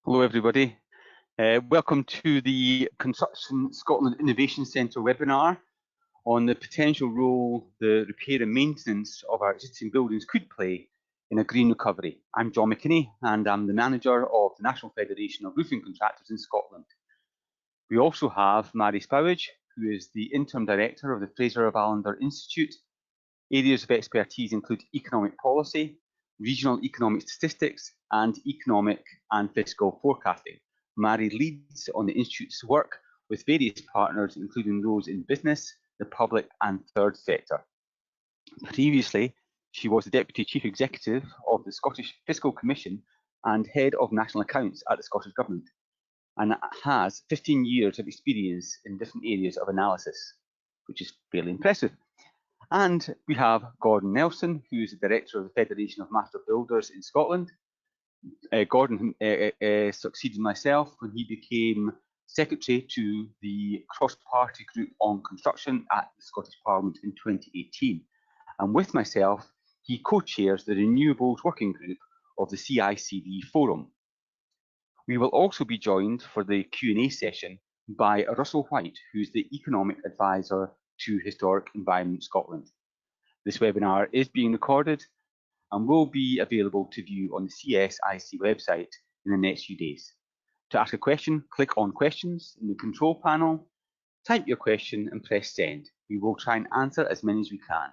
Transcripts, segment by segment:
Hello everybody. Welcome to the Construction Scotland Innovation Centre webinar on the potential role the repair and maintenance of our existing buildings could play in a green recovery. I'm John McKinney and I'm the manager of the National Federation of Roofing Contractors in Scotland. We also have Mary Spowage, who is the Interim Director of the Fraser of Allender Institute. Areas of expertise include economic policy, regional economic statistics, and economic and fiscal forecasting. Mary leads on the Institute's work with various partners, including those in business, the public, and third sector. Previously, she was the Deputy Chief Executive of the Scottish Fiscal Commission and Head of National Accounts at the Scottish Government, and has 15 years of experience in different areas of analysis, which is fairly impressive. And we have Gordon Nelson, who is the Director of the Federation of Master Builders in Scotland. Gordon succeeded myself when he became Secretary to the Cross-Party Group on Construction at the Scottish Parliament in 2018. And with myself, he co-chairs the Renewables Working Group of the CICD Forum. We will also be joined for the Q&A session by Russell White, who's the Economic Advisor to Historic Environment Scotland. This webinar is being recorded and will be available to view on the CSIC website in the next few days. To ask a question, click on Questions in the control panel, type your question and press Send. We will try and answer as many as we can.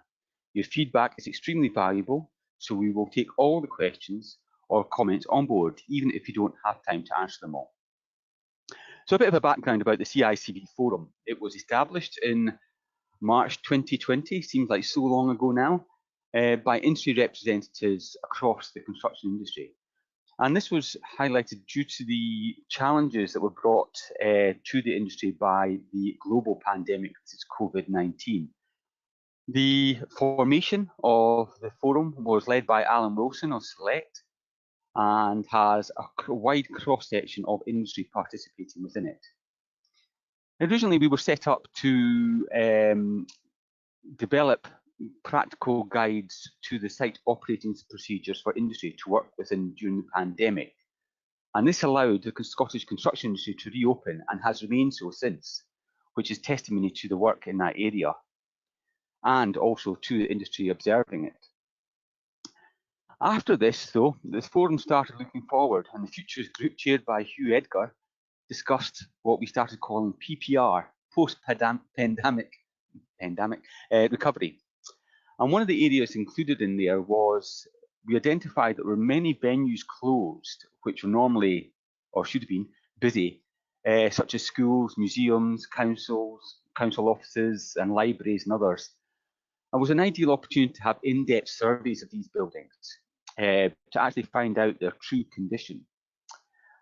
Your feedback is extremely valuable, so we will take all the questions or comments on board, even if you don't have time to answer them all. So a bit of a background about the CICD Forum. It was established in March 2020, seems like so long ago now, by industry representatives across the construction industry. And this was highlighted due to the challenges that were brought to the industry by the global pandemic, which is Covid-19. The formation of the forum was led by Alan Wilson of Select and has a wide cross-section of industry participating within it. Originally, we were set up to develop practical guides to the site operating procedures for industry to work within during the pandemic. And this allowed the Scottish construction industry to reopen and has remained so since, which is testimony to the work in that area and also to the industry observing it. After this, though, the forum started looking forward, and the Futures Group, chaired by Hugh Edgar, discussed what we started calling PPR, post-pandemic recovery. And one of the areas included in there was we identified that there were many venues closed, which were normally, or should have been, busy, such as schools, museums, council offices, and libraries and others. It was an ideal opportunity to have in-depth surveys of these buildings to actually find out their true condition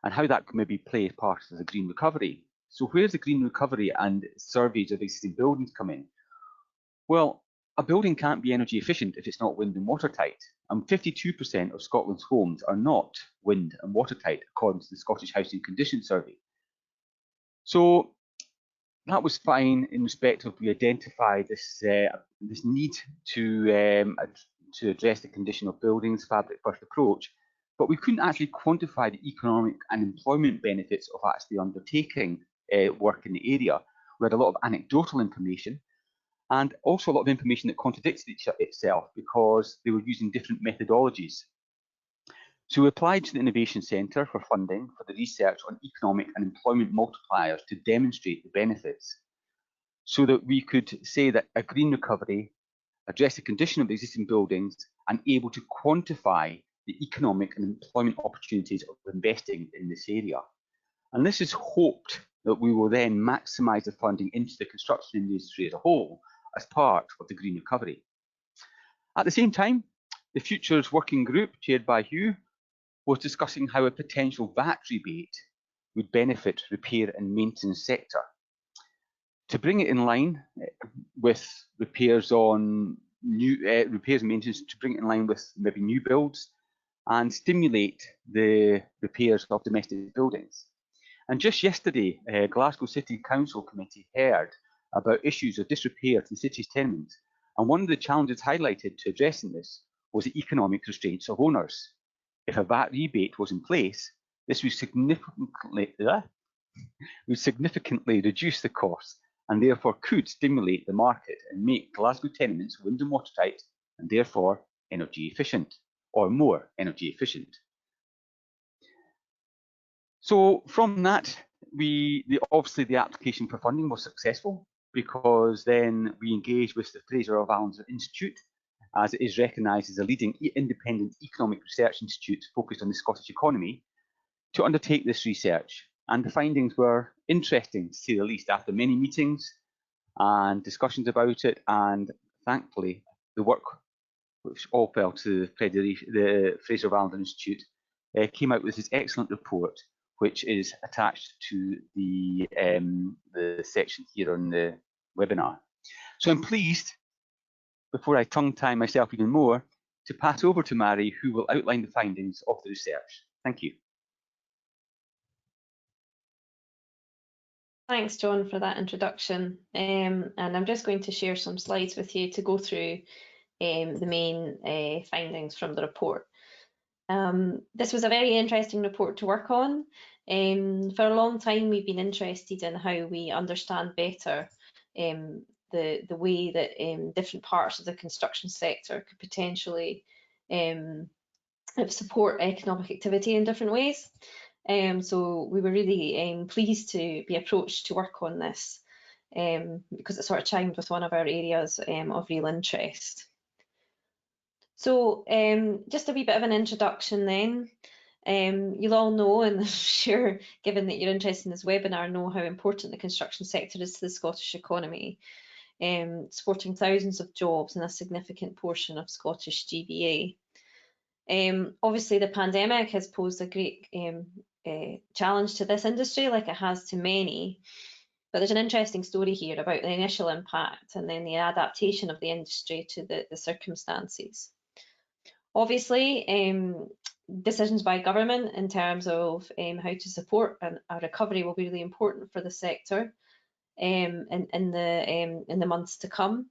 and how that can maybe play a part of the green recovery. So where's the green recovery and surveys of existing buildings come in? Well, a building can't be energy efficient if it's not wind and watertight, and 52% of Scotland's homes are not wind and watertight, according to the Scottish Housing Condition Survey. So that was fine in respect of we identified this need to address the condition of buildings, fabric first approach, but we couldn't actually quantify the economic and employment benefits of actually undertaking work in the area. We had a lot of anecdotal information and also a lot of information that contradicted itself because they were using different methodologies. So we applied to the Innovation Centre for funding for the research on economic and employment multipliers to demonstrate the benefits, so that we could say that a green recovery address the condition of existing buildings and able to quantify the economic and employment opportunities of investing in this area. And this is hoped that we will then maximise the funding into the construction industry as a whole as part of the green recovery. At the same time, the Futures Working Group, chaired by Hugh, was discussing how a potential VAT rebate would benefit repair and maintenance sector. To bring it in line with repairs on repairs and maintenance, to bring it in line with maybe new builds and stimulate the repairs of domestic buildings. And just yesterday, Glasgow City Council Committee heard about issues of disrepair to the city's tenements, and one of the challenges highlighted to addressing this was the economic restraints of owners. If a VAT rebate was in place, This would significantly reduce the costs and therefore could stimulate the market and make Glasgow tenements wind and watertight and therefore energy efficient, or more energy efficient. So from that, obviously the application for funding was successful, because then we engaged with the Fraser of Allen's Institute, as it is recognised as a leading independent economic research institute focused on the Scottish economy, to undertake this research. And the findings were interesting, to say the least, after many meetings and discussions about it, and thankfully the work, which all fell to the Fraser of Allen Institute, came out with this excellent report, which is attached to the section here on the webinar. So I'm pleased, before I tongue-tie myself even more, to pass over to Mary, who will outline the findings of the research. Thank you. Thanks, John, for that introduction. And I'm just going to share some slides with you to go through the main findings from the report. This was a very interesting report to work on. For a long time, we've been interested in how we understand better the way that different parts of the construction sector could potentially support economic activity in different ways. So we were really pleased to be approached to work on this, because it sort of chimed with one of our areas of real interest. So just a wee bit of an introduction then. You'll all know, and I'm sure, given that you're interested in this webinar, know how important the construction sector is to the Scottish economy, supporting thousands of jobs and a significant portion of Scottish GVA. Obviously, the pandemic has posed a great challenge to this industry, like it has to many. But there's an interesting story here about the initial impact and then the adaptation of the industry to the circumstances. Obviously, decisions by government in terms of how to support a recovery will be really important for the sector in the months to come.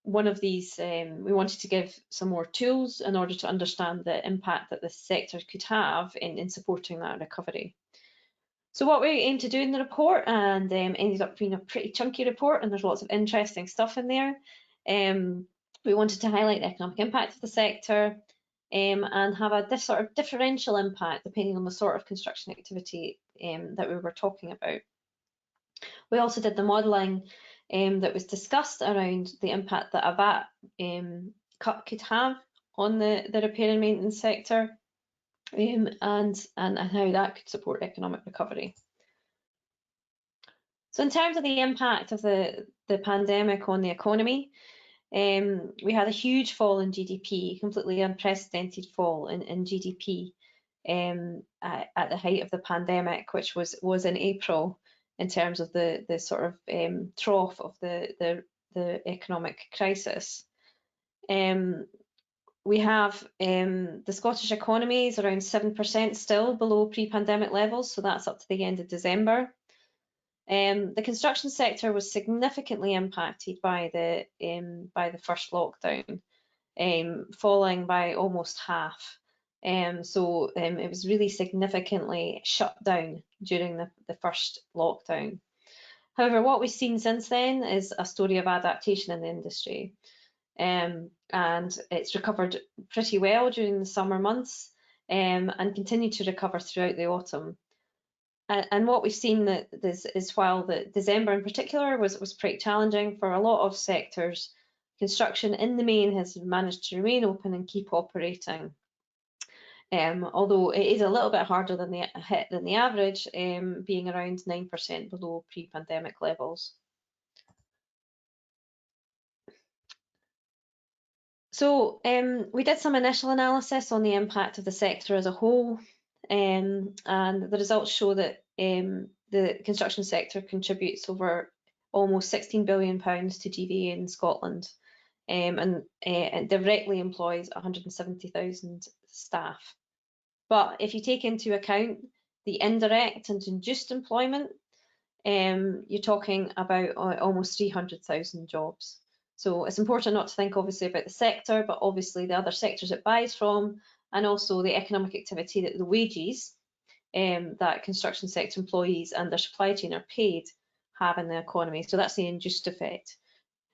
One of these, we wanted to give some more tools in order to understand the impact that the sector could have in supporting that recovery. So what we aim to do in the report, and ended up being a pretty chunky report, and there's lots of interesting stuff in there. We wanted to highlight the economic impact of the sector and have a sort of differential impact depending on the sort of construction activity that we were talking about. We also did the modelling that was discussed around the impact that a VAT cut could have on the repair and maintenance sector, and how that could support economic recovery. So in terms of the impact of the pandemic on the economy, we had a huge fall in GDP, completely unprecedented fall in GDP at the height of the pandemic, which was in April, in terms of the sort of trough of the economic crisis. We have the Scottish economy is around 7% still below pre-pandemic levels, so that's up to the end of December. The construction sector was significantly impacted by the first lockdown, falling by almost half. So it was really significantly shut down during the first lockdown. However, what we've seen since then is a story of adaptation in the industry. And it's recovered pretty well during the summer months and continued to recover throughout the autumn. And what we've seen is while the December in particular was pretty challenging for a lot of sectors, construction in the main has managed to remain open and keep operating. Although it is a little bit harder than the average, being around 9% below pre-pandemic levels. So we did some initial analysis on the impact of the sector as a whole, and the results show that the construction sector contributes over almost £16 billion to GVA in Scotland, and directly employs 170,000 staff. But if you take into account the indirect and induced employment, you're talking about almost 300,000 jobs. So it's important not to think obviously about the sector, but obviously the other sectors it buys from, and also the economic activity that the wages that construction sector employees and their supply chain are paid have in the economy. So that's the induced effect.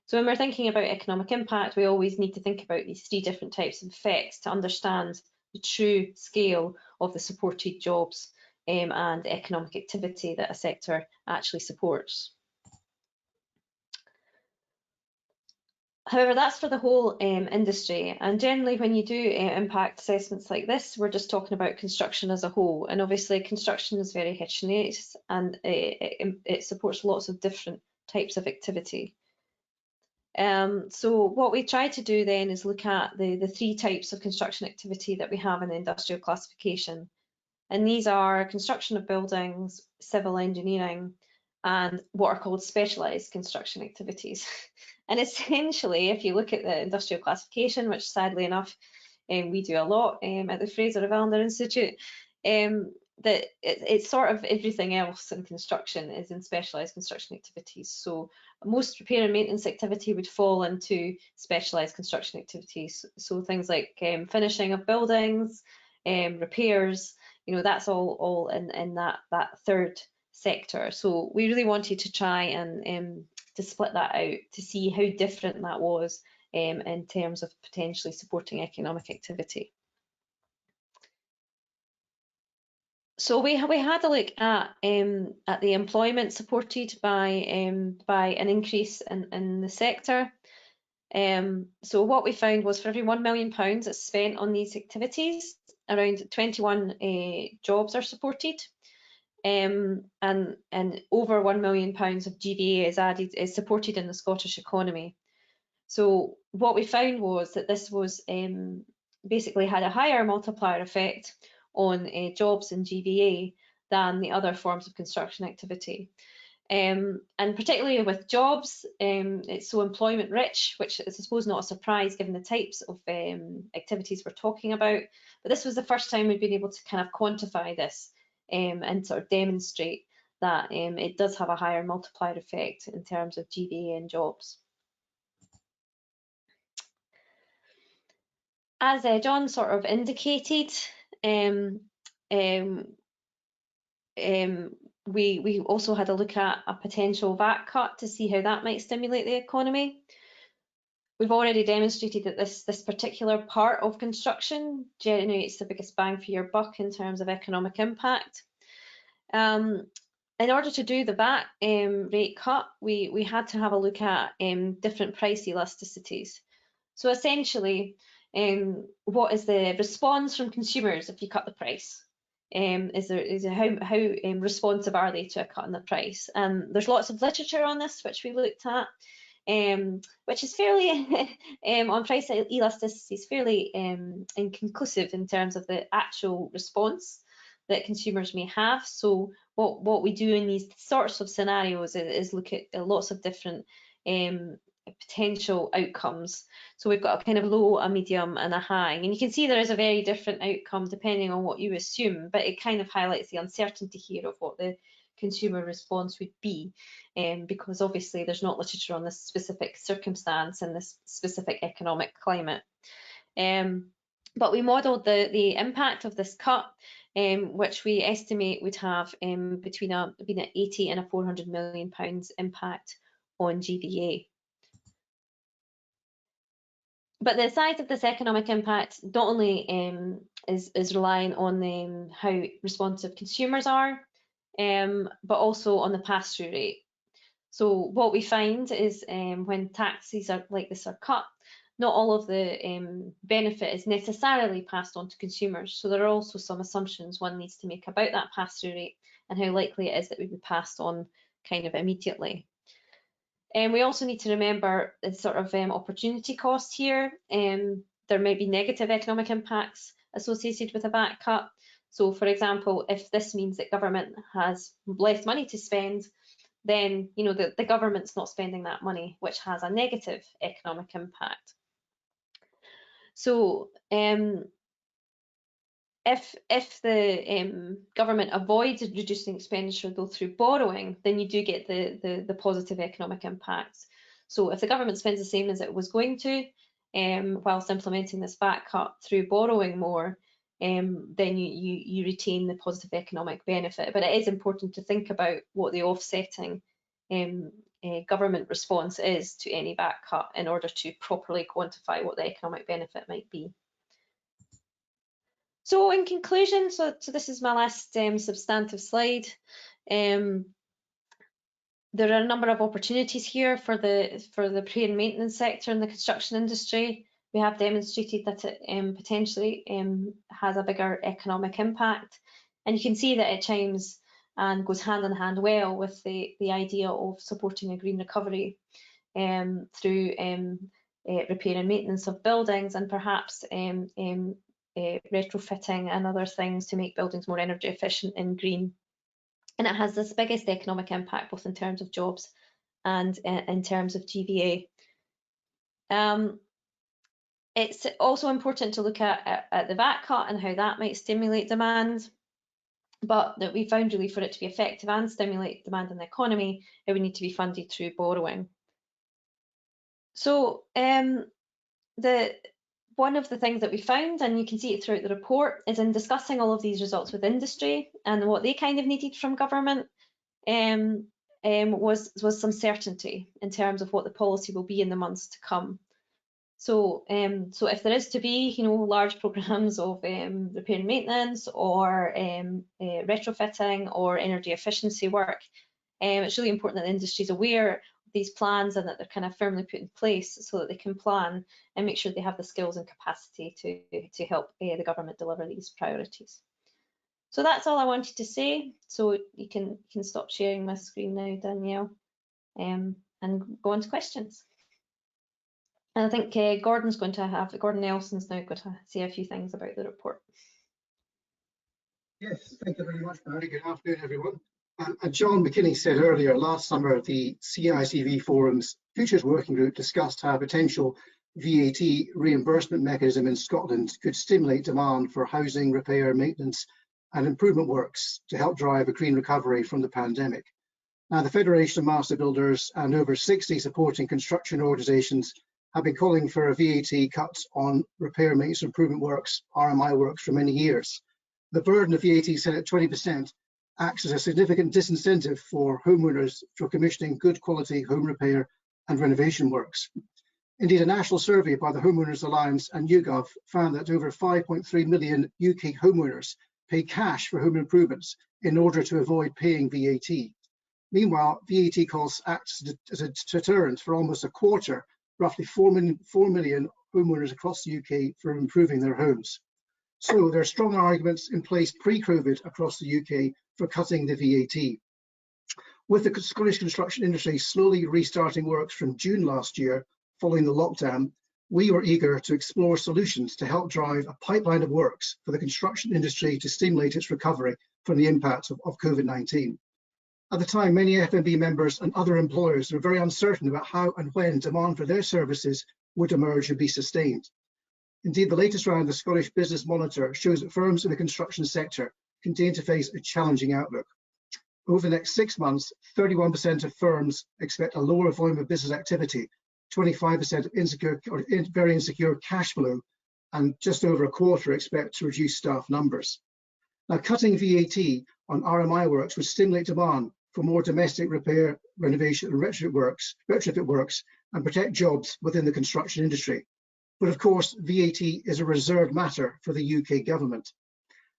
So when we're thinking about economic impact, we always need to think about these three different types of effects to understand the true scale of the supported jobs and economic activity that a sector actually supports. However, that's for the whole industry, and generally when you do impact assessments like this, we're just talking about construction as a whole, and obviously construction is very heterogeneous and it supports lots of different types of activity. So what we try to do then is look at the three types of construction activity that we have in the industrial classification, and these are construction of buildings, civil engineering, and what are called specialised construction activities. And essentially, if you look at the industrial classification, which sadly enough we do a lot at the Fraser of Allender Institute, that it's sort of everything else in construction is in specialised construction activities. So most repair and maintenance activity would fall into specialised construction activities. So things like finishing of buildings, repairs, you know, that's all in that third sector. So we really wanted to try and to split that out to see how different that was in terms of potentially supporting economic activity. So we had a look at the employment supported by an increase in the sector. So what we found was for every £1 million that's spent on these activities, around 21 jobs are supported, and over £1 million of GVA is supported in the Scottish economy. So what we found was that this was basically had a higher multiplier effect on jobs and GVA than the other forms of construction activity. And particularly with jobs, it's so employment rich, which is I suppose not a surprise given the types of activities we're talking about. But this was the first time we've been able to kind of quantify this and sort of demonstrate that it does have a higher multiplier effect in terms of GVA and jobs. As John sort of indicated, we also had a look at a potential VAT cut to see how that might stimulate the economy. We've already demonstrated that this particular part of construction generates the biggest bang for your buck in terms of economic impact. In order to do the VAT rate cut, we had to have a look at different price elasticities. So essentially, what is the response from consumers if you cut the price? How responsive are they to a cut in the price? And there's lots of literature on this which we looked at, which is fairly on price elasticity is fairly inconclusive in terms of the actual response that consumers may have. So what we do in these sorts of scenarios is look at lots of different potential outcomes. So we've got a kind of low, a medium and a high, and you can see there is a very different outcome depending on what you assume, but it kind of highlights the uncertainty here of what the consumer response would be, because obviously there's not literature on this specific circumstance and this specific economic climate. But we modelled the impact of this cut, which we estimate would have between an 80 and a £400 million impact on GVA. But the size of this economic impact not only is relying on how responsive consumers are, but also on the pass-through rate. So what we find is when taxes like this are cut, not all of the benefit is necessarily passed on to consumers. So there are also some assumptions one needs to make about that pass-through rate and how likely it is that it would be passed on kind of immediately. And we also need to remember the sort of opportunity cost here. There may be negative economic impacts associated with a VAT cut. So for example, if this means that government has less money to spend, then you know the government's not spending that money, which has a negative economic impact. So if the government avoids reducing expenditure though through borrowing, then you do get the positive economic impacts. So if the government spends the same as it was going to, whilst implementing this VAT cut through borrowing more, then you retain the positive economic benefit. But it is important to think about what the offsetting government response is to any VAT cut in order to properly quantify what the economic benefit might be. So in conclusion, so this is my last substantive slide. There are a number of opportunities here for the repair and maintenance sector in the construction industry. We have demonstrated that it potentially has a bigger economic impact, and you can see that it chimes and goes hand in hand well with the idea of supporting a green recovery through repair and maintenance of buildings, and perhaps retrofitting and other things to make buildings more energy efficient and green. And it has this biggest economic impact both in terms of jobs and in terms of GVA. It's also important to look at the VAT cut and how that might stimulate demand, but that we found really for it to be effective and stimulate demand in the economy, it would need to be funded through borrowing. So one of the things that we found, and you can see it throughout the report, is in discussing all of these results with industry and what they kind of needed from government was some certainty in terms of what the policy will be in the months to come. So if there is to be, large programs of repair and maintenance or retrofitting or energy efficiency work, it's really important that the industry is aware of these plans and that they're kind of firmly put in place so that they can plan and make sure they have the skills and capacity to help the government deliver these priorities. So that's all I wanted to say. So you can stop sharing my screen now, Danielle, and go on to questions. And I think Gordon Nelson's now going to say a few things about the report. Yes, thank you very much, Mary. Good afternoon, everyone. As John McKinney said earlier, last summer, the CICV Forum's Futures Working Group discussed how a potential VAT reimbursement mechanism in Scotland could stimulate demand for housing, repair, maintenance and improvement works to help drive a green recovery from the pandemic. Now, the Federation of Master Builders and over 60 supporting construction organisations have been calling for a VAT cut on repair, maintenance, improvement works, RMI works, for many years. The burden of VAT set at 20% acts as a significant disincentive for homeowners for commissioning good quality home repair and renovation works. Indeed, a national survey by the Homeowners Alliance and YouGov found that over 5.3 million UK homeowners pay cash for home improvements in order to avoid paying VAT. Meanwhile, VAT costs act as a deterrent for almost a quarter, roughly 4 million homeowners across the UK for improving their homes. So there are strong arguments in place pre-COVID across the UK for cutting the VAT. With the Scottish construction industry slowly restarting works from June last year following the lockdown, we were eager to explore solutions to help drive a pipeline of works for the construction industry to stimulate its recovery from the impact of COVID-19. At the time, many FMB members and other employers were very uncertain about how and when demand for their services would emerge and be sustained. Indeed, the latest round of the Scottish Business Monitor shows that firms in the construction sector continue to face a challenging outlook. Over the next 6 months, 31% of firms expect a lower volume of business activity, 25% insecure or very insecure cash flow, and just over a quarter expect to reduce staff numbers. Now, cutting VAT on RMI works would stimulate demand for more domestic repair, renovation and retrofit works and protect jobs within the construction industry. But of course, VAT is a reserved matter for the UK government.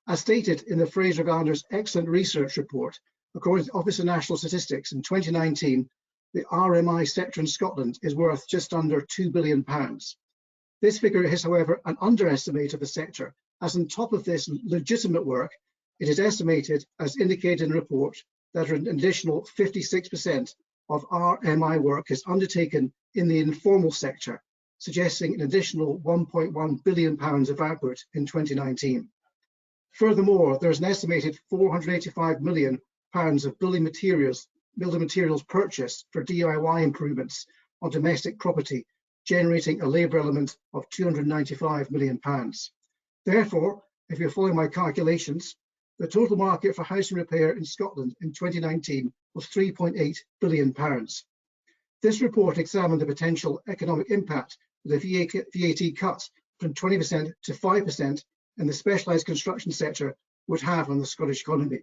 As stated in the Fraser-Gardner's excellent research report, according to the Office of National Statistics, in 2019, the RMI sector in Scotland is worth just under £2 billion. This figure is, however, an underestimate of the sector, as on top of this legitimate work, it is estimated, as indicated in the report, that an additional 56% of RMI work is undertaken in the informal sector, suggesting an additional £1.1 billion of output in 2019. Furthermore, there is an estimated £485 million of building materials purchased for DIY improvements on domestic property, generating a labour element of £295 million. Therefore, if you're following my calculations, the total market for housing repair in Scotland in 2019 was £3.8 billion. This report examined the potential economic impact of the VAT cut from 20% to 5% in the specialised construction sector would have on the Scottish economy.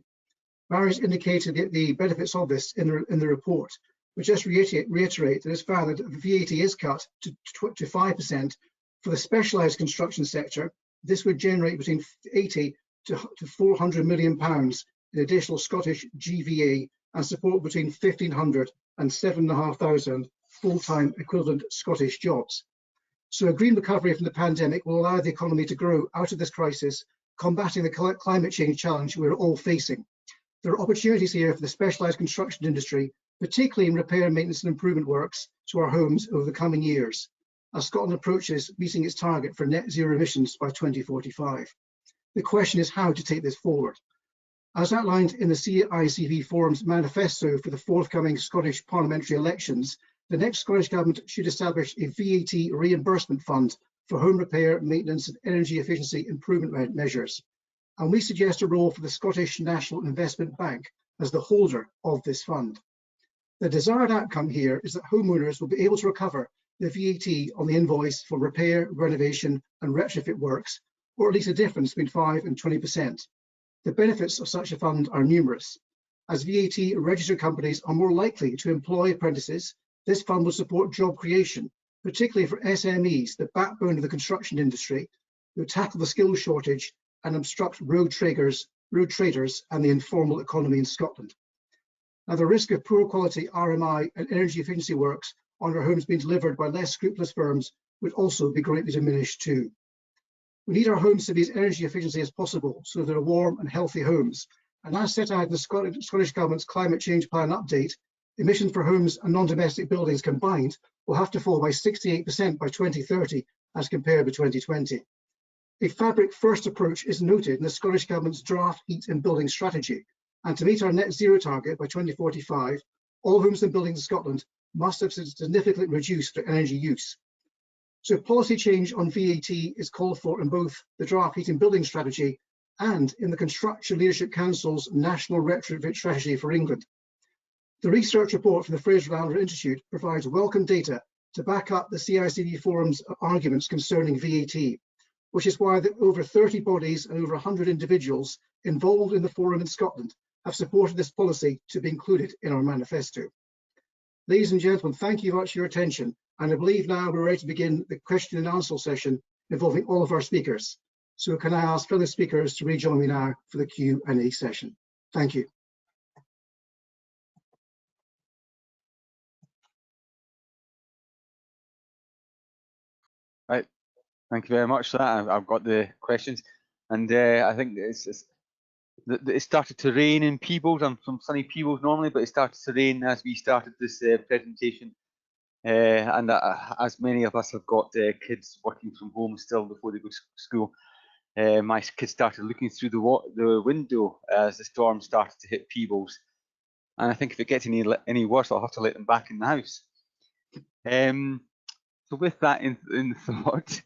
Barry's indicated the benefits of this in the report, but just reiterate that it's found that if VAT is cut to 5% for the specialised construction sector, this would generate between 80 to 400 million pounds in additional Scottish GVA and support between 1,500 and 7,500 full-time equivalent Scottish jobs. So a green recovery from the pandemic will allow the economy to grow out of this crisis, combating the climate change challenge we're all facing. There are opportunities here for the specialised construction industry, particularly in repair, maintenance and improvement works to our homes over the coming years, as Scotland approaches meeting its target for net zero emissions by 2045. The question is how to take this forward. As outlined in the CICV Forum's manifesto for the forthcoming Scottish parliamentary elections, the next Scottish Government should establish a VAT reimbursement fund for home repair, maintenance and energy efficiency improvement measures. And we suggest a role for the Scottish National Investment Bank as the holder of this fund. The desired outcome here is that homeowners will be able to recover the VAT on the invoice for repair, renovation and retrofit works, or at least a difference between 5 and 20%. The benefits of such a fund are numerous. As VAT registered companies are more likely to employ apprentices, this fund will support job creation, particularly for SMEs, the backbone of the construction industry, who tackle the skills shortage and obstruct road traders and the informal economy in Scotland. Now, the risk of poor quality RMI and energy efficiency works on our homes being delivered by less scrupulous firms would also be greatly diminished too. We need our homes to be as energy efficiency as possible so they're warm and healthy homes. And as set out in the Scottish Government's Climate Change Plan update, emissions for homes and non-domestic buildings combined will have to fall by 68% by 2030 as compared with 2020. A fabric first approach is noted in the Scottish Government's draft heat and building strategy. And to meet our net zero target by 2045, all homes and buildings in Scotland must have significantly reduced their energy use. So policy change on VAT is called for in both the draft heat and building strategy and in the Construction Leadership Council's National Retrofit Strategy for England. The research report from the Fraser-Landler Institute provides welcome data to back up the CICV Forum's arguments concerning VAT, which is why over 30 bodies and over 100 individuals involved in the forum in Scotland have supported this policy to be included in our manifesto. Ladies and gentlemen, thank you very much for your attention, and I believe now we're ready to begin the question and answer session involving all of our speakers. So can I ask fellow speakers to rejoin me now for the Q&A session? Thank you. Right, thank you very much for that. I've got the questions, and I think it started to rain in Peebles. I'm from sunny Peebles normally, but it started to rain as we started this presentation. And as many of us have got kids working from home still before they go to school, my kids started looking through the window as the storm started to hit Peebles. And I think if it gets any worse, I'll have to let them back in the house. So with that in thought,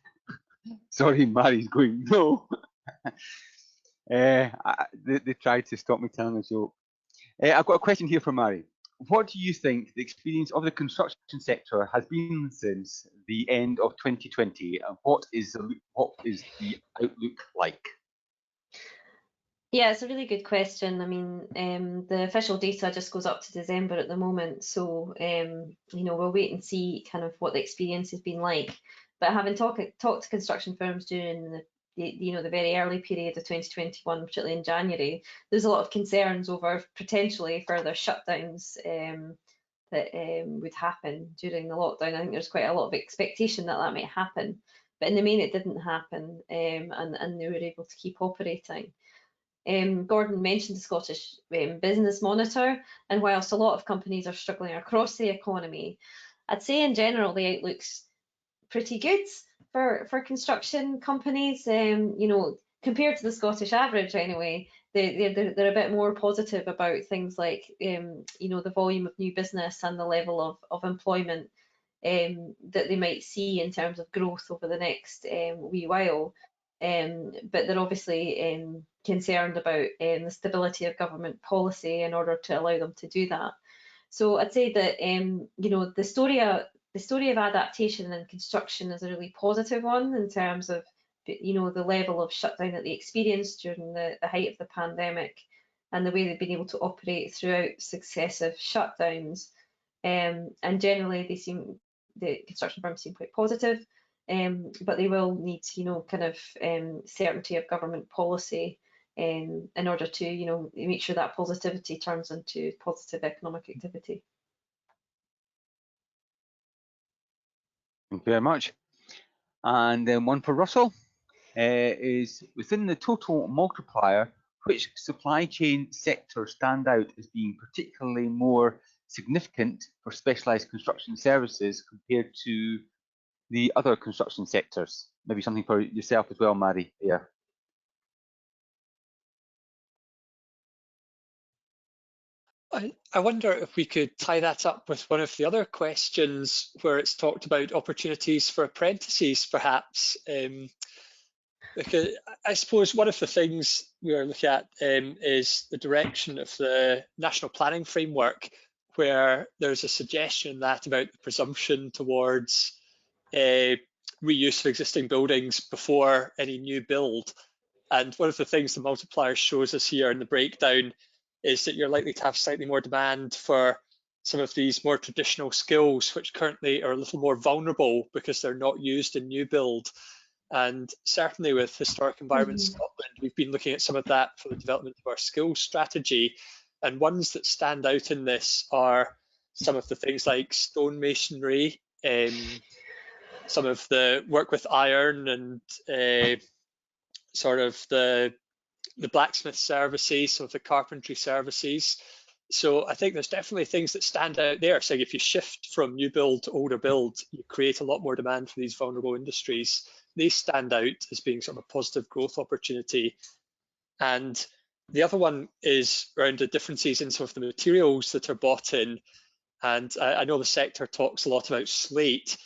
sorry, Mary's going, no. They tried to stop me telling a joke. I've got a question here for Mary. What do you think the experience of the construction sector has been since the end of 2020, and what is the outlook like? Yeah, it's a really good question. I mean, the official data just goes up to December at the moment, so you know, we'll wait and see kind of what the experience has been like. But having talked to construction firms during the very early period of 2021, particularly in January, there's a lot of concerns over potentially further shutdowns that would happen during the lockdown. I think there's quite a lot of expectation that that might happen, but in the main it didn't happen, and they were able to keep operating. Gordon mentioned the Scottish Business Monitor, and whilst a lot of companies are struggling across the economy, I'd say in general the outlook's pretty good for construction companies. You know, compared to the Scottish average anyway, they're a bit more positive about things like you know, the volume of new business and the level of employment that they might see in terms of growth over the next wee while. But they're obviously concerned about the stability of government policy in order to allow them to do that. So I'd say that you know, the story of adaptation and construction is a really positive one in terms of you know, the level of shutdown that they experienced during the height of the pandemic, and the way they've been able to operate throughout successive shutdowns. And generally, the construction firms seem quite positive, but they will need, you know, kind of certainty of government policy in order to, you know, make sure that positivity turns into positive economic activity. Thank you very much. And then one for Russell is, within the total multiplier, which supply chain sectors stand out as being particularly more significant for specialised construction services compared to the other construction sectors? Maybe something for yourself as well, Mary. Yeah. I wonder if we could tie that up with one of the other questions where it's talked about opportunities for apprentices, perhaps. Because I suppose one of the things we are looking at is the direction of the national planning framework, where there's a suggestion that about the presumption towards reuse of existing buildings before any new build. And one of the things the multiplier shows us here in the breakdown is that you're likely to have slightly more demand for some of these more traditional skills, which currently are a little more vulnerable because they're not used in new build. And certainly with Historic Environment Scotland, we've been looking at some of that for the development of our skills strategy. And ones that stand out in this are some of the things like stonemasonry, some of the work with iron, and sort of the blacksmith services, some of the carpentry services. So I think there's definitely things that stand out there. So if you shift from new build to older build, you create a lot more demand for these vulnerable industries. They stand out as being sort of a positive growth opportunity. And the other one is around the differences in some of the materials that are bought in. And I know the sector talks a lot about slate.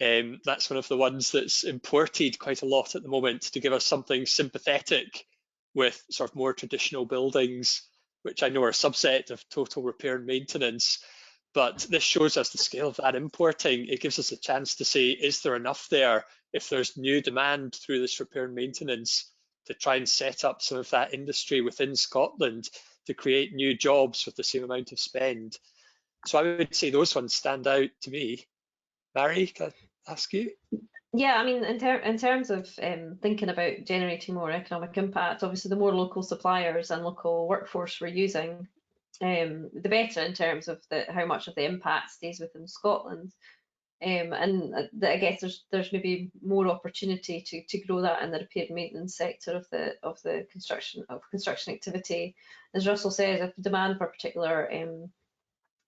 That's one of the ones that's imported quite a lot at the moment to give us something sympathetic with sort of more traditional buildings, which I know are a subset of total repair and maintenance. But this shows us the scale of that importing. It gives us a chance to say, is there enough there if there's new demand through this repair and maintenance to try and set up some of that industry within Scotland to create new jobs with the same amount of spend? So I would say those ones stand out to me. Mary, can I ask you? Yeah, I mean, in terms of thinking about generating more economic impact, obviously the more local suppliers and local workforce we're using, the better in terms of how much of the impact stays within Scotland. And I guess there's maybe more opportunity to grow that in the repair and maintenance sector of the construction activity. As Russell says, if the demand for particular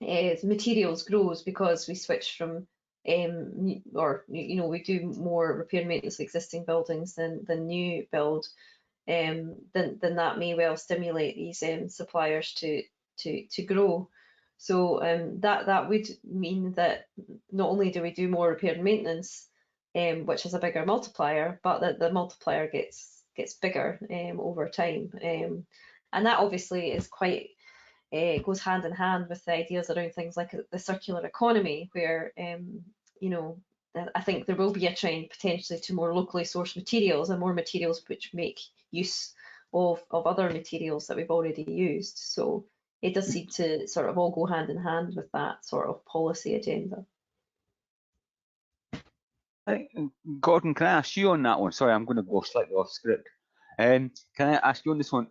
materials grows because we switch from or you know, we do more repair and maintenance of existing buildings than new build, then that may well stimulate these suppliers to grow. So that would mean that not only do we do more repair and maintenance, which is a bigger multiplier, but that the multiplier gets bigger over time, and that obviously is quite goes hand in hand with the ideas around things like the circular economy, where you know, I think there will be a trend potentially to more locally sourced materials and more materials which make use of other materials that we've already used. So it does seem to sort of all go hand in hand with that sort of policy agenda. Gordon, can I ask you on that one? Sorry, I'm going to go slightly off script. Can I ask you on this one?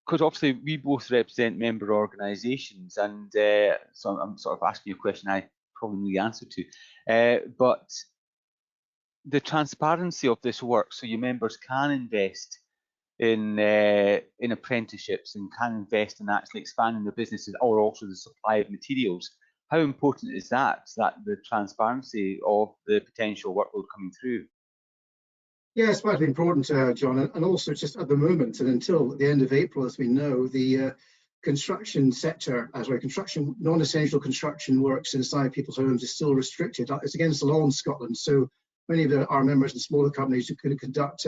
Because obviously we both represent member organisations, and so I'm sort of asking you a question I probably know the answer to. But the transparency of this work, so your members can invest in apprenticeships and can invest in actually expanding their businesses, or also the supply of materials. How important is that the transparency of the potential workload coming through? Yeah, it's quite important, John, and also just at the moment and until the end of April, as we know, the construction sector, as well, non-essential construction works inside people's homes is still restricted. It's against the law in Scotland, so many of our members and smaller companies who could conduct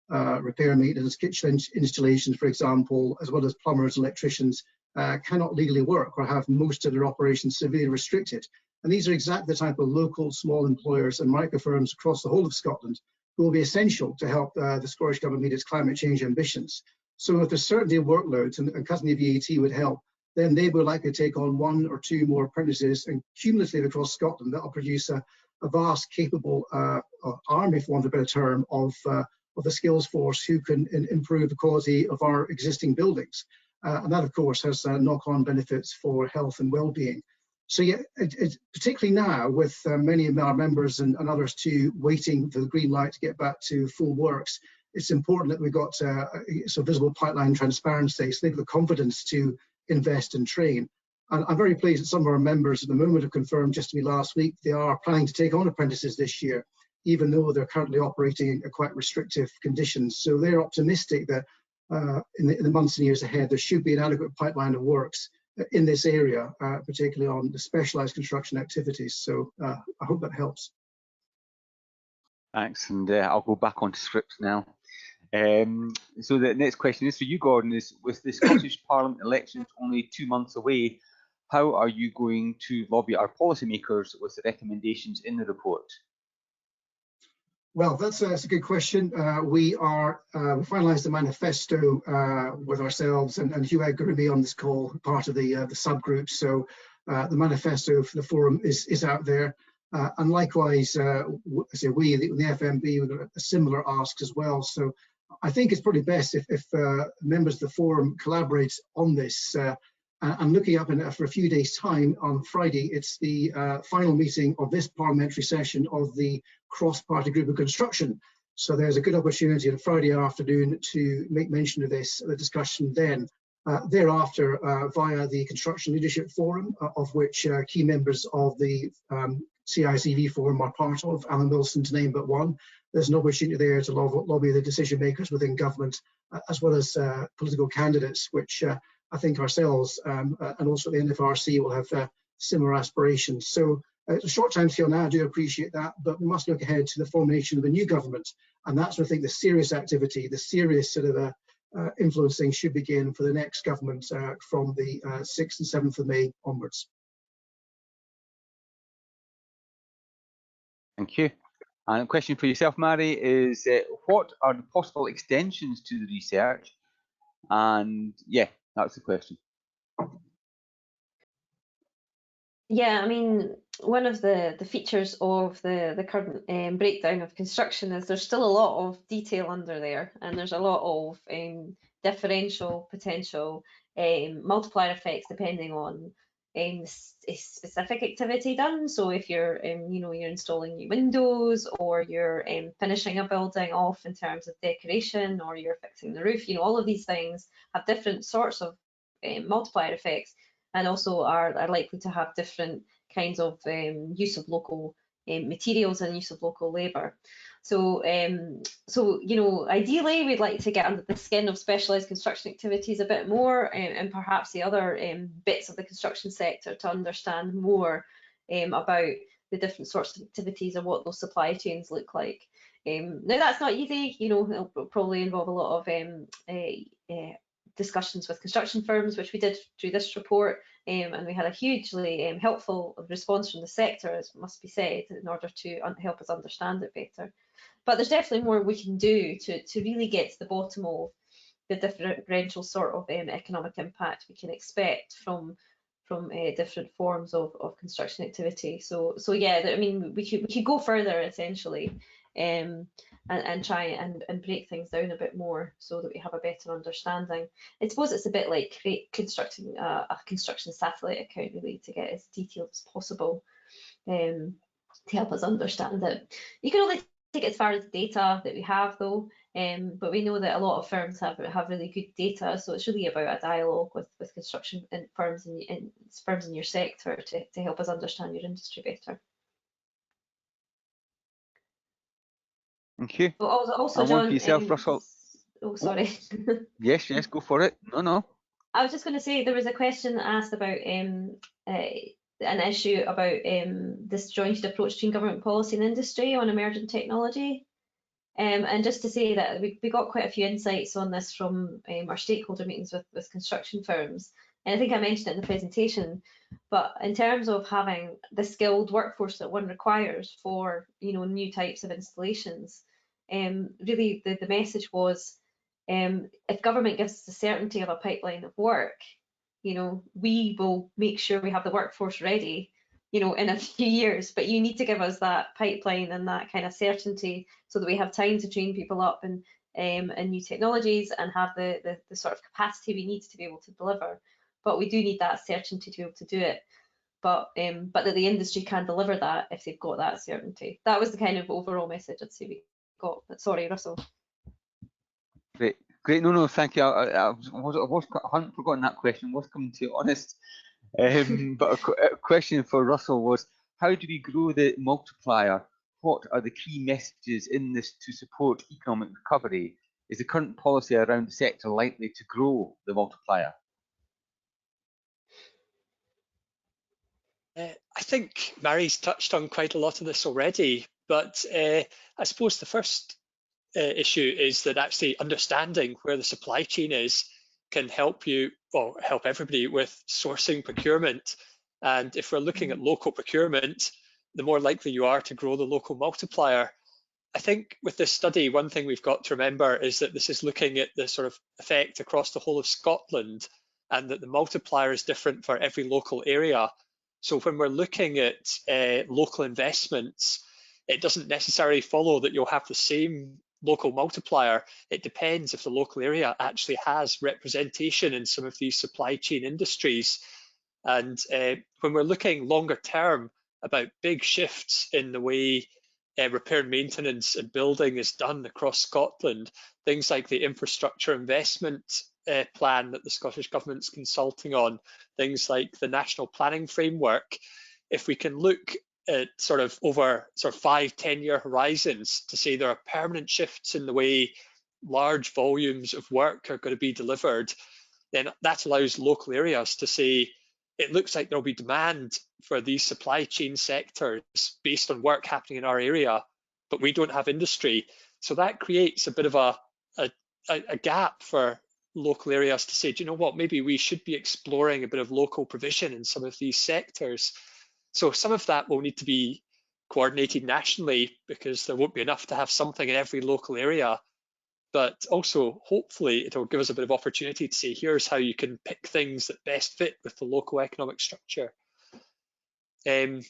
repair, maintenance, kitchen installations, for example, as well as plumbers, electricians, cannot legally work or have most of their operations severely restricted. And these are exactly the type of local small employers and micro firms across the whole of Scotland will be essential to help the Scottish Government meet its climate change ambitions. So if there's certainty of workloads and cutting the VAT would help, then they will likely take on 1 or 2 more apprentices, and cumulatively across Scotland, that will produce a vast, capable army, for want of a better term, of the skills force who can improve the quality of our existing buildings. And that, of course, has knock-on benefits for health and well-being. So yeah, particularly now with many of our members and others too waiting for the green light to get back to full works, it's important that we've got so visible pipeline transparency, so they've got the confidence to invest and train. And I'm very pleased that some of our members at the moment have confirmed just to me last week they are planning to take on apprentices this year, even though they're currently operating in quite restrictive conditions. So they're optimistic that in the months and years ahead, there should be an adequate pipeline of works in this area, particularly on the specialised construction activities. So I hope that helps. Thanks, and I'll go back onto script now. So the next question is for you, Gordon, is with the Scottish Parliament elections only 2 months away, how are you going to lobby our policymakers with the recommendations in the report? Well, that's a good question. We finalised the manifesto with ourselves and Hugh Edgar and me on this call, part of the subgroup. So the manifesto for the forum is out there. And likewise, the FMB, we've got a similar ask as well. So I think it's probably best if members of the forum collaborate on this. And looking up for a few days' time on Friday, it's the final meeting of this parliamentary session of the cross-party group of construction. So there's a good opportunity on Friday afternoon to make mention of this, the discussion then. Thereafter, via the Construction Leadership Forum, of which key members of the CICV Forum are part of, Alan Wilson to name but one, there's an opportunity there to lobby the decision makers within government, as well as political candidates, which I think ourselves and also the NFRC will have similar aspirations. So it's a short time scale now, I do appreciate that, but we must look ahead to the formation of a new government. And that's where I think the serious activity, the serious sort of influencing should begin for the next government from the 6th and 7th of May onwards. Thank you. And a question for yourself, Mary, is what are the possible extensions to the research? And yeah, that's the question. Yeah, I mean, one of the features of the current breakdown of construction is there's still a lot of detail under there, and there's a lot of differential potential multiplier effects depending on a specific activity done. So if you're you're installing new windows, or you're finishing a building off in terms of decoration, or you're fixing the roof, all of these things have different sorts of multiplier effects, and also are likely to have different kinds of use of local materials and use of local labour. So, ideally we'd like to get under the skin of specialised construction activities a bit more, and perhaps the other bits of the construction sector to understand more about the different sorts of activities and what those supply chains look like. Now that's not easy, it'll probably involve a lot of discussions with construction firms, which we did through this report, and we had a hugely helpful response from the sector, as must be said, in order to help us understand it better. But there's definitely more we can do to really get to the bottom of the differential sort of economic impact we can expect from different forms of construction activity. So yeah, I mean, we could go further essentially, and try and break things down a bit more so that we have a better understanding. I suppose it's a bit like constructing a construction satellite account, really, to get as detailed as possible to help us understand it. You can only take it as far as the data that we have, though, but we know that a lot of firms have really good data, so it's really about a dialogue with construction and firms in your sector to help us understand your industry better. Thank you. Also, and John, one for yourself, Russell. Oh, sorry. Yes, go for it. No. I was just going to say there was a question asked about an issue about this jointed approach between government policy and industry on emerging technology. And just to say that we got quite a few insights on this from our stakeholder meetings with construction firms. And I think I mentioned it in the presentation, but in terms of having the skilled workforce that one requires for new types of installations, really the message was, if government gives us the certainty of a pipeline of work, you know, we will make sure we have the workforce ready, you know, in a few years, but you need to give us that pipeline and that kind of certainty so that we have time to train people up and new technologies and have the sort of capacity we need to be able to deliver. But we do need that certainty to be able to do it. But that the industry can deliver that if they've got that certainty. That was the kind of overall message I'd say we got. But sorry, Russell. Great, great. No, thank you. I hadn't forgotten that question. Was coming to honest. But a question for Russell was, how do we grow the multiplier? What are the key messages in this to support economic recovery? Is the current policy around the sector likely to grow the multiplier? I think Mary's touched on quite a lot of this already, but I suppose the first issue is that actually understanding where the supply chain is can help you, or help everybody with sourcing procurement. And if we're looking at local procurement, the more likely you are to grow the local multiplier. I think with this study, one thing we've got to remember is that this is looking at the sort of effect across the whole of Scotland, and that the multiplier is different for every local area. So when we're looking at local investments, it doesn't necessarily follow that you'll have the same local multiplier. It depends if the local area actually has representation in some of these supply chain industries. And when we're looking longer term about big shifts in the way repair and maintenance and building is done across Scotland, things like the infrastructure investment plan that the Scottish Government's consulting on, things like the National Planning Framework, if we can look at sort of over 5-10 year horizons to say there are permanent shifts in the way large volumes of work are going to be delivered, then that allows local areas to say, it looks like there'll be demand for these supply chain sectors based on work happening in our area, but we don't have industry. So that creates a bit of a gap for local areas to say, do you know what, maybe we should be exploring a bit of local provision in some of these sectors. So some of that will need to be coordinated nationally, because there won't be enough to have something in every local area. But also, hopefully, it'll give us a bit of opportunity to say, here's how you can pick things that best fit with the local economic structure. In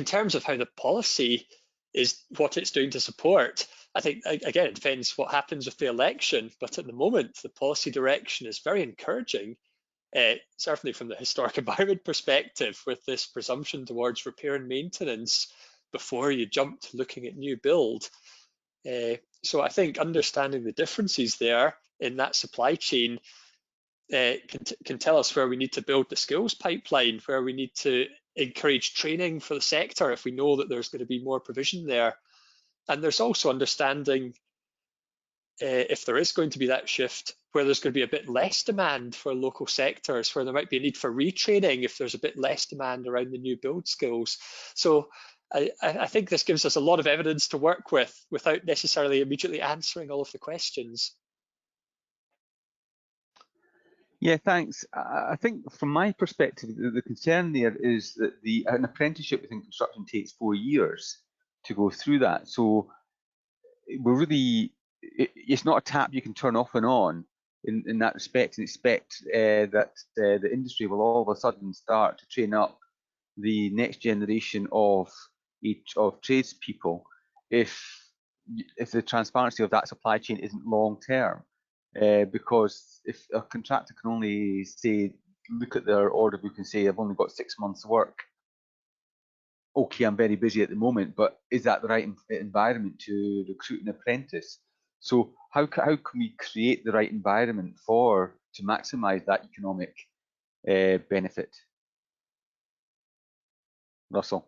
terms of how the policy is, what it's doing to support, I think, again, it depends what happens with the election. But at the moment, the policy direction is very encouraging, certainly from the historic environment perspective, with this presumption towards repair and maintenance before you jump to looking at new build. So I think understanding the differences there in that supply chain can tell us where we need to build the skills pipeline, where we need to encourage training for the sector if we know that there's going to be more provision there. And there's also understanding if there is going to be that shift, where there's going to be a bit less demand for local sectors, where there might be a need for retraining if there's a bit less demand around the new build skills. So I think this gives us a lot of evidence to work with without necessarily immediately answering all of the questions. Yeah, thanks. I think from my perspective, the concern there is that an apprenticeship within construction takes 4 years to go through that. So we're really, it's not a tap you can turn off and on in that respect, and expect that the industry will all of a sudden start to train up the next generation of tradespeople if the transparency of that supply chain isn't long term. Because if a contractor can only say, look at their order book and say, I've only got 6 months work. Okay, I'm very busy at the moment, but is that the right environment to recruit an apprentice? So how can we create the right environment to maximise that economic benefit? Russell.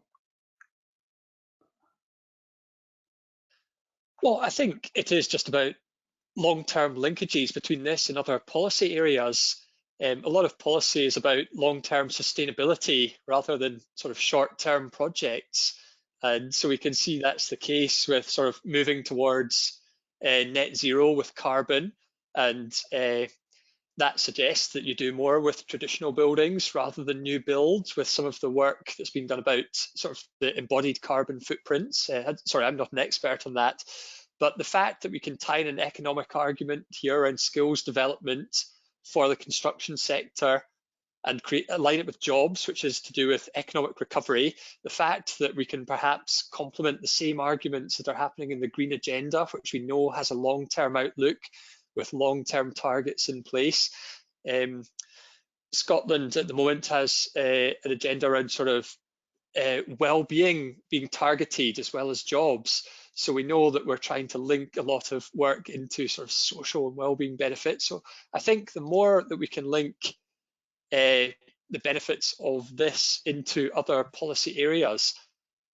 Well, I think it is just about long-term linkages between this and other policy areas. A lot of policy is about long-term sustainability rather than sort of short-term projects. And so we can see that's the case with sort of moving towards net zero with carbon. And that suggests that you do more with traditional buildings rather than new builds, with some of the work that's been done about sort of the embodied carbon footprints. Sorry, I'm not an expert on that, But the fact that we can tie in an economic argument here around skills development for the construction sector and align it with jobs, which is to do with economic recovery, the fact that we can perhaps complement the same arguments that are happening in the green agenda, which we know has a long-term outlook with long-term targets in place. Scotland at the moment has an agenda around sort of well-being being targeted as well as jobs. So we know that we're trying to link a lot of work into sort of social and well-being benefits. So I think the more that we can link the benefits of this into other policy areas,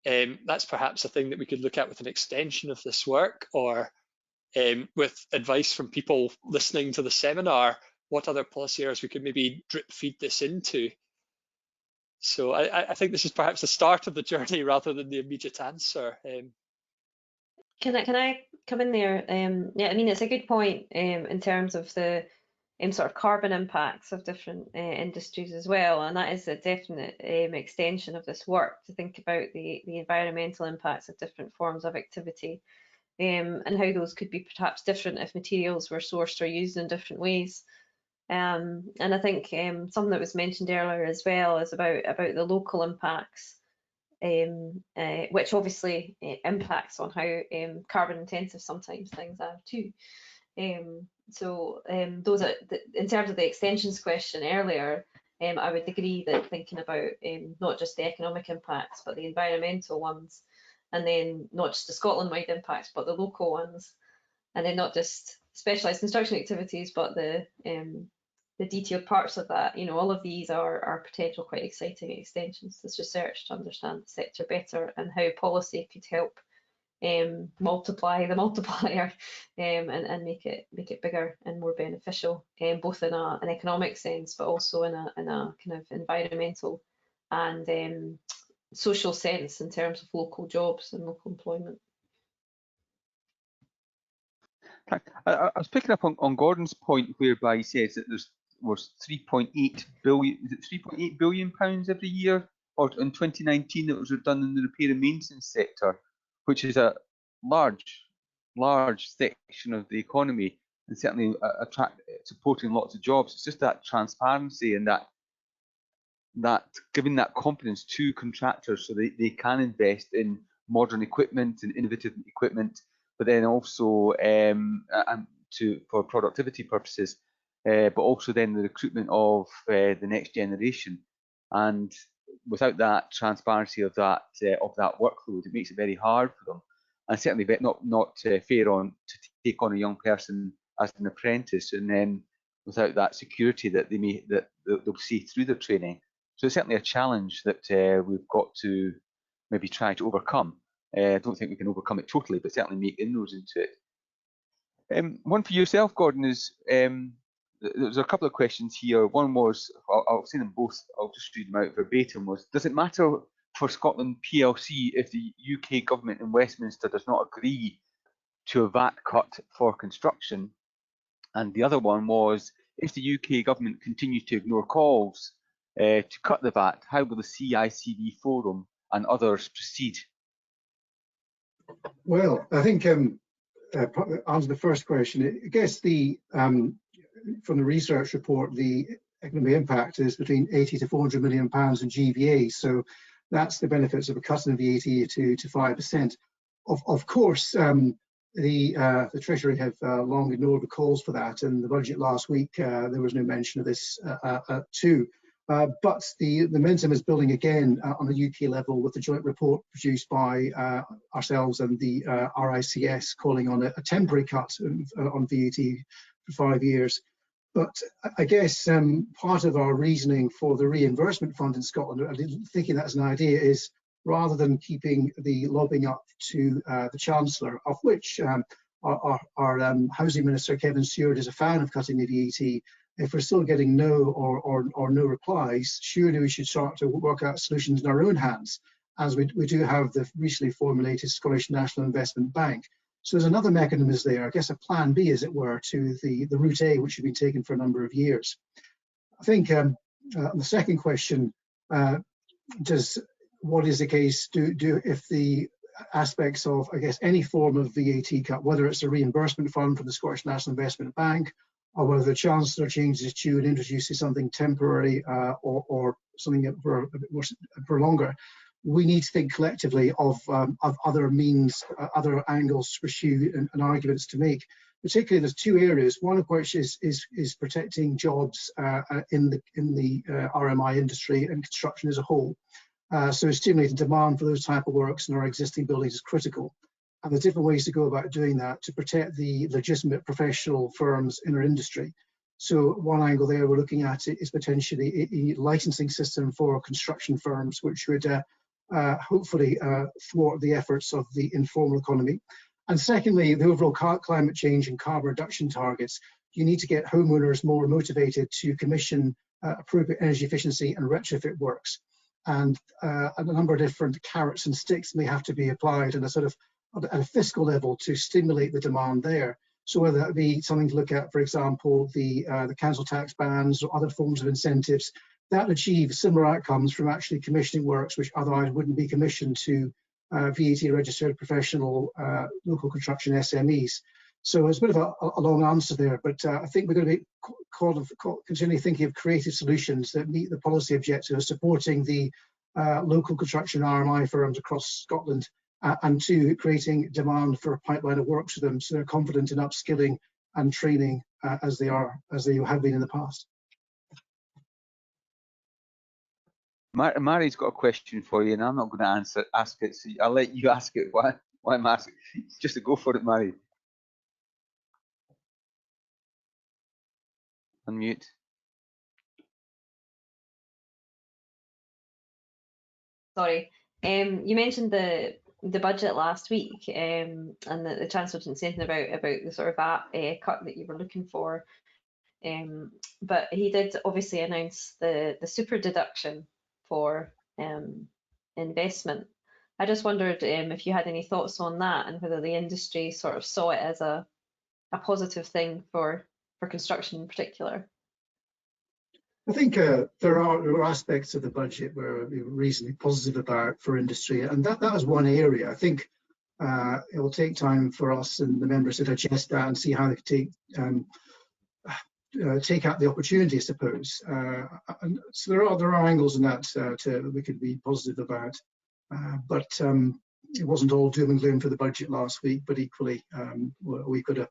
that's perhaps a thing that we could look at with an extension of this work, or with advice from people listening to the seminar, what other policy areas we could maybe drip feed this into. So I think this is perhaps the start of the journey rather than the immediate answer. Can I come in there? Yeah, I mean, it's a good point in terms of the sort of carbon impacts of different industries as well, and that is a definite extension of this work to think about the environmental impacts of different forms of activity, and how those could be perhaps different if materials were sourced or used in different ways. And I think something that was mentioned earlier as well is about the local impacts, which obviously impacts on how carbon intensive sometimes things are too. Those are in terms of the extensions question earlier, I would agree that thinking about not just the economic impacts but the environmental ones, and then not just the Scotland-wide impacts but the local ones, and then not just specialised construction activities but the detailed parts of that. You know, all of these are potential quite exciting extensions to this research to understand the sector better and how policy could help multiply the multiplier and make it bigger and more beneficial, both in an economic sense but also in a kind of environmental and social sense in terms of local jobs and local employment. I was picking up on Gordon's point whereby he says that there's was 3.8 billion, is it 3.8 billion pounds every year, or in 2019 that was done in the repair and maintenance sector, which is a large section of the economy and certainly supporting lots of jobs. It's just that transparency and that giving that confidence to contractors so they can invest in modern equipment and innovative equipment, but then also for productivity purposes, but also then the recruitment of the next generation. And without that transparency of that workload, it makes it very hard for them, and certainly not fair to take on a young person as an apprentice, and then without that security that they'll see through their training. So it's certainly a challenge that we've got to maybe try to overcome. I don't think we can overcome it totally, but certainly make inroads into it. One for yourself, Gordon, is there's a couple of questions here. One was, I'll say them both, I'll just read them out verbatim, was, does it matter for Scotland PLC if the UK government in Westminster does not agree to a VAT cut for construction? And the other one was, if the UK government continues to ignore calls to cut the VAT, how will the CICV forum and others proceed? Well, I think answer the first question. I guess from the research report, the economic impact is between 80 to 400 million pounds in GVA. So that's the benefits of a cut in VAT to 5%. Of course, the Treasury have long ignored the calls for that. In the budget last week, there was no mention of this too. But the momentum is building again on the UK level with the joint report produced by ourselves and the RICS calling on a temporary cut on VAT for 5 years. But I guess part of our reasoning for the reimbursement fund in Scotland, thinking that as an idea, is rather than keeping the lobbying up to the Chancellor, of which our Housing Minister Kevin Stewart is a fan of cutting the VAT, if we're still getting no or no replies, surely we should start to work out solutions in our own hands, as we do have the recently formulated Scottish National Investment Bank. So there's another mechanism there, I guess a plan B, as it were, to the route A, which has been taken for a number of years. I think the second question, what is the case if the aspects of, I guess, any form of VAT cut, whether it's a reimbursement fund from the Scottish National Investment Bank, or whether the Chancellor changes his tune and introduces something temporary or something for a bit more for longer, we need to think collectively of other means, other angles to pursue and arguments to make. Particularly, there's two areas. One of which is protecting jobs in the RMI industry and construction as a whole. So stimulating demand for those type of works in our existing buildings is critical. And there's different ways to go about doing that to protect the legitimate professional firms in our industry. So one angle there we're looking at is potentially a licensing system for construction firms, which would hopefully thwart the efforts of the informal economy. And secondly, the overall climate change and carbon reduction targets. You need to get homeowners more motivated to commission appropriate energy efficiency and retrofit works. And a number of different carrots and sticks may have to be applied at a fiscal level to stimulate the demand there. So whether that be something to look at, for example, the council tax bans or other forms of incentives that achieve similar outcomes from actually commissioning works which otherwise wouldn't be commissioned to VAT registered professional local construction SMEs. So it's a bit of a long answer there, but I think we're going to be continually thinking of creative solutions that meet the policy objective of supporting the local construction RMI firms across Scotland, and two, creating demand for a pipeline of works for them, so they're confident in upskilling and training as they have been in the past. Mary's got a question for you, and I'm not going to ask it, so I'll let you ask it. Why I'm asking? Just to go for it, Mary. Unmute. Sorry, you mentioned the budget last week, and the Chancellor didn't say anything about the sort of VAT cut that you were looking for, but he did obviously announce the super deduction for investment. I just wondered if you had any thoughts on that and whether the industry sort of saw it as a positive thing for construction in particular. I think there are aspects of the budget where we're reasonably positive about for industry, and that is one area. I think it will take time for us and the members to digest that and see how they can take out the opportunity, I suppose. So there are angles in that we could be positive about, but it wasn't all doom and gloom for the budget last week. But equally, we could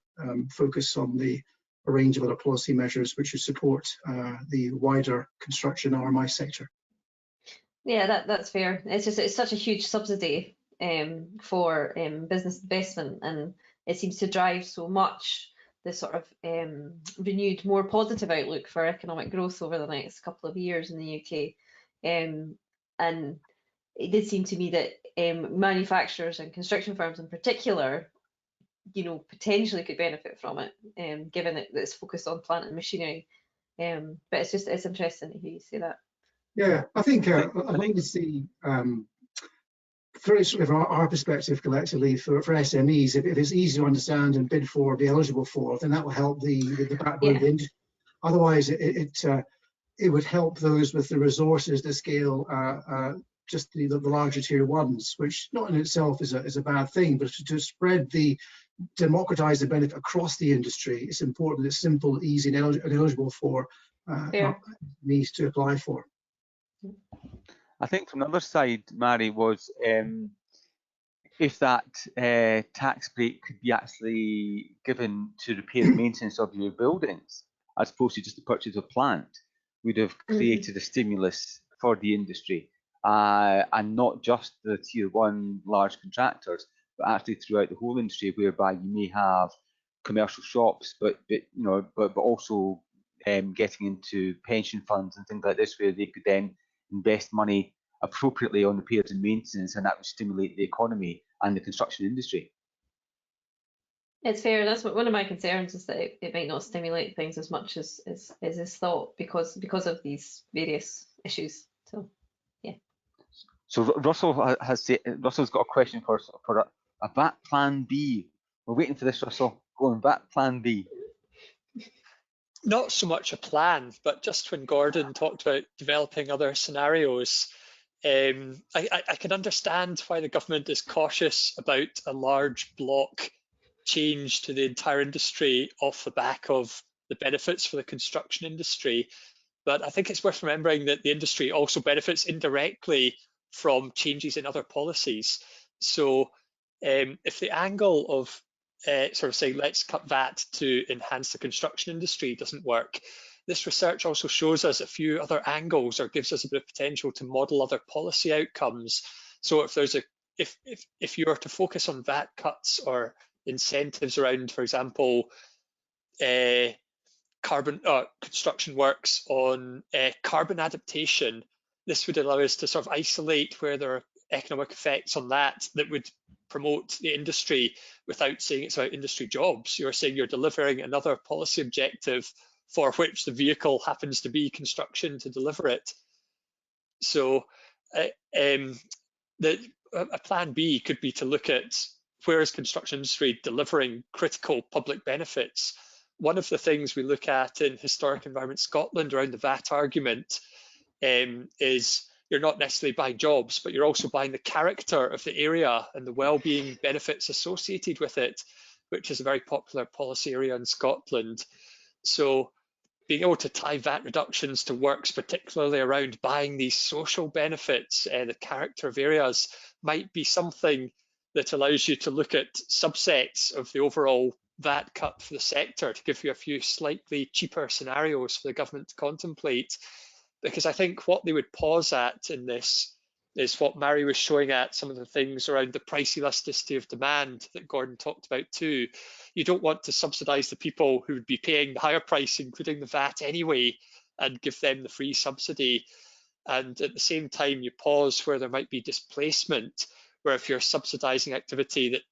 focus on a range of other policy measures which would support the wider construction RMI sector. Yeah, that's fair. It's such a huge subsidy for business investment, and it seems to drive so much the sort of renewed, more positive outlook for economic growth over the next couple of years in the UK. And it did seem to me that manufacturers and construction firms in particular, potentially could benefit from it, given that it's focused on plant and machinery. But it's interesting to hear you say that. Yeah, I think it's the from our perspective collectively for SMEs, if it's easy to understand and bid for, be eligible for, then that will help the backbone of the industry. Otherwise, it would help those with the resources, the scale, just the larger tier ones, which not in itself is a bad thing, but to spread democratize the benefit across the industry, it's important. It's simple, easy, and eligible for SMEs to apply for. I think from the other side, Mary, was if that tax break could be actually given to repair and maintenance of your buildings, as opposed to just the purchase of plant, would have created a stimulus for the industry, and not just the tier one large contractors, but actually throughout the whole industry, whereby you may have commercial shops, but also getting into pension funds and things like this, where they could then invest money appropriately on repairs and maintenance, and that would stimulate the economy and the construction industry. It's fair. That's one of my concerns, is that it might not stimulate things as much as is thought because of these various issues. So, yeah. So Russell's got a question for a VAT plan B. We're waiting for this, Russell. Go on, VAT plan B. Not so much a plan, but just when Gordon talked about developing other scenarios, I can understand why the government is cautious about a large block change to the entire industry off the back of the benefits for the construction industry. But I think it's worth remembering that the industry also benefits indirectly from changes in other policies. So if the angle of sort of saying, let's cut VAT to enhance the construction industry doesn't work, this research also shows us a few other angles, or gives us a bit of potential to model other policy outcomes. So if there's if you were to focus on VAT cuts or incentives around, for example, construction works on carbon adaptation, this would allow us to sort of isolate where there are economic effects on that would promote the industry without saying it's about industry jobs. You're saying you're delivering another policy objective for which the vehicle happens to be construction to deliver it. So a plan B could be to look at where is construction industry delivering critical public benefits. One of the things we look at in Historic Environment Scotland around the VAT argument is you're not necessarily buying jobs, but you're also buying the character of the area and the well-being benefits associated with it, which is a very popular policy area in Scotland. So being able to tie VAT reductions to works, particularly around buying these social benefits, the character of areas, might be something that allows you to look at subsets of the overall VAT cut for the sector to give you a few slightly cheaper scenarios for the government to contemplate. Because I think what they would pause at in this is what Mary was showing at, some of the things around the price elasticity of demand that Gordon talked about too. You don't want to subsidise the people who would be paying the higher price, including the VAT anyway, and give them the free subsidy. And at the same time, you pause where there might be displacement, where if you're subsidising activity that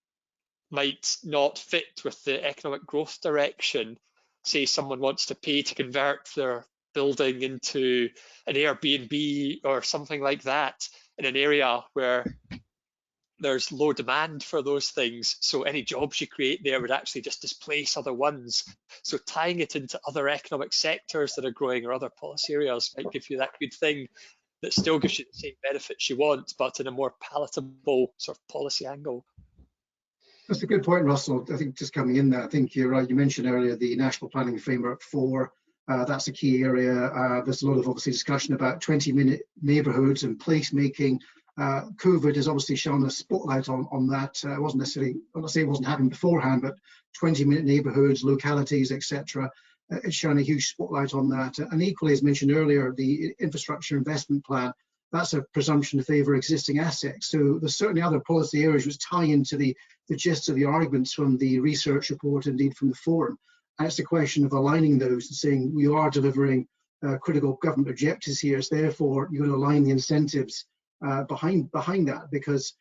might not fit with the economic growth direction, say someone wants to pay to convert their building into an Airbnb or something like that in an area where there's low demand for those things. So any jobs you create there would actually just displace other ones. So tying it into other economic sectors that are growing or other policy areas might give you that good thing that still gives you the same benefits you want, but in a more palatable sort of policy angle. That's a good point, Russell. I think just coming in there, I think you're right. You mentioned earlier the National Planning Framework 4. That's a key area. There's a lot of obviously discussion about 20-minute neighbourhoods and placemaking. COVID has obviously shone a spotlight on that. It wasn't necessarily, I'm not saying it wasn't happening beforehand, but 20-minute neighbourhoods, localities, etc. It's shown a huge spotlight on that. And equally, as mentioned earlier, the infrastructure investment plan, that's a presumption to favour existing assets. So there's certainly other policy areas which tie into the gist of the arguments from the research report, indeed from the forum. And it's a question of aligning those and saying we are delivering critical government objectives here. So therefore, you're going to align the incentives behind that, because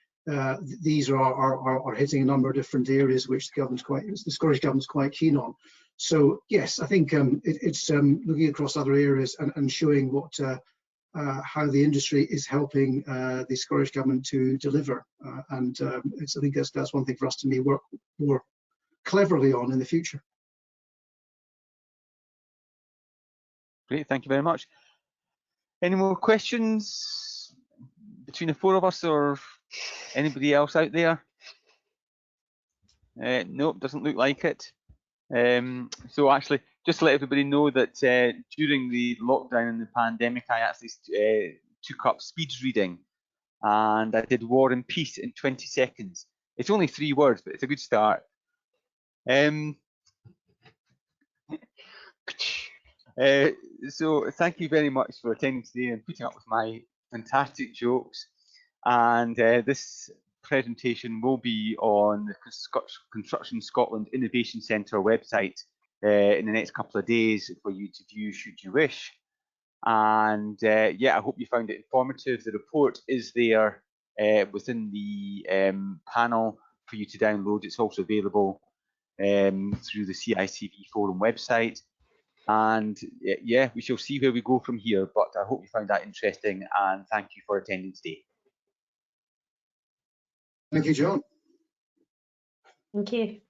these are hitting a number of different areas which the Scottish government's quite keen on. So yes, I think it's looking across other areas and showing what how the industry is helping the Scottish government to deliver, I think that's one thing for us to work more cleverly on in the future. Great, thank you very much. Any more questions between the four of us or anybody else out there? Nope, doesn't look like it. So actually, just to let everybody know that during the lockdown and the pandemic, I actually took up speed reading, and I did War and Peace in 20 seconds. It's only 3 words, but it's a good start. So thank you very much for attending today and putting up with my fantastic jokes. And this presentation will be on the Construction Scotland Innovation Centre website in the next couple of days for you to view should you wish. And yeah, I hope you found it informative. The report is there within the panel for you to download. It's also available through the CICV forum website. And yeah, we shall see where we go from here, but I hope you found that interesting, and thank you for attending today. Thank you, John. Thank you.